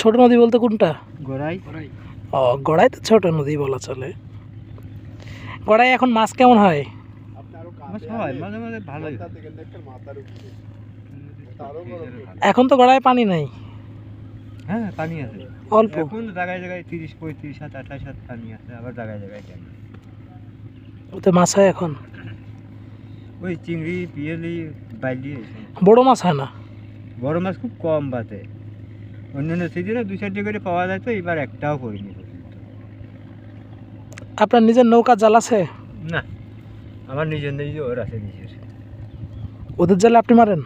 ছোট নদী বলতে কোনটা? গড়াই। ও, গড়াই তো ছোট নদী বলা চলে। গড়াই এখন মাছ কেমন হয়? হয় মাঝে মাঝে ভালোই। এখন তো গড়াই পানি নাই। হ্যাঁ পানি আছে অল্প। এখন জায়গায় জায়গায় 30-35 হাত 28 হাত পানি আছে, আবার জায়গায় জায়গায় কেন ওতে মাছ হয় এখন? ওই চিংড়ি পিয়েলি বাইলি বড় মাছ হয় না? বড় মাছ খুব কম বাতে। অন্যান্য সিজনে 2-4টি করে পাওয়া যায়, তো এবার একটাও করিনি পর্যন্ত। আপনার নিজের নৌকা জাল আছে? না, আমার নিজের নিজে ওর আছে নিজের। ওদের জালে আপনি মারেন?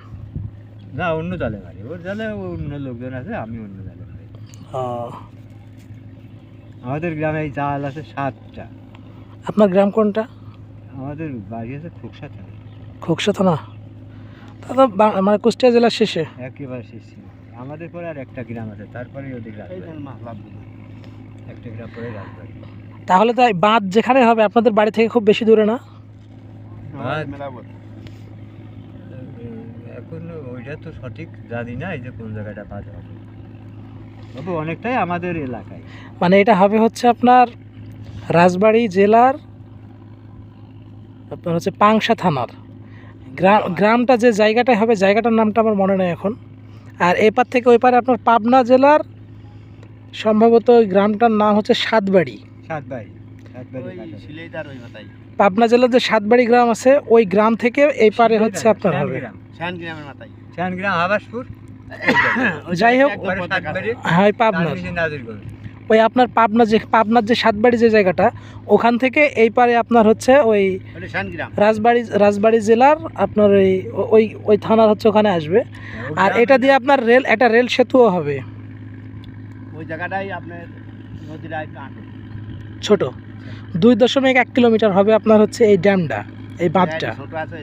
না, অন্য জালে মারি। ওর জালে অন্য লোকজন আছে, আমি অন্য জালে মারি। ও, আমাদের গ্রামে এই জাল আছে 7টা। আপনার গ্রাম কোনটা? আমাদের বাড়ি আছে খোকসা থানা। খোকসা থানা? তা তো মানে কুষ্টিয়া জেলার শেষে। একেবারে শেষ ছিল। আমাদের পরে আর একটা গ্রাম আছে, তারপরে ওদের একটা গ্রাম পরে রাজবাড়ি। তাহলে তো এই বাঁধ যেখানে হবে আপনাদের বাড়ি থেকে খুব বেশি দূরে না? এখন ওইটা তো সঠিক জানি না, এই যে কোন জায়গাটা বাদ হবে, তবে অনেকটাই আমাদের এলাকায়। মানে এটা হবে হচ্ছে আপনার রাজবাড়ী জেলার, আপনার হচ্ছে পাংশা থানার গ্রামটা যে জায়গাটায় হবে, জায়গাটার নামটা আমার মনে নেই এখন। আর এপার থেকে ওই পারে আপনার পাবনা জেলার সম্ভবত ওই গ্রামটার নাম হচ্ছে সাতবাড়ি। পাবনা জেলার যে সাতবাড়ি গ্রাম আছে, ওই গ্রাম থেকে এই পারে হচ্ছে আপনার হবে যাই হোক, হ্যাঁ পাবনার ওই আপনার পাবনার যে সাতবাড়ি যে জায়গাটা, ওখান থেকে এই পারে আপনার হচ্ছে ওই রাজবাড়ী জেলার আপনার ওই ওই থানার হচ্ছে ওখানে আসবে। আর এটা দিয়ে আপনার একটা রেল সেতুও হবে। ওই জায়গাটাই আপনার নদীটা ছোট 2.1 কিলোমিটার হবে আপনার হচ্ছে এই ড্যামটা, এই বাঁধটা। ছোট আছে,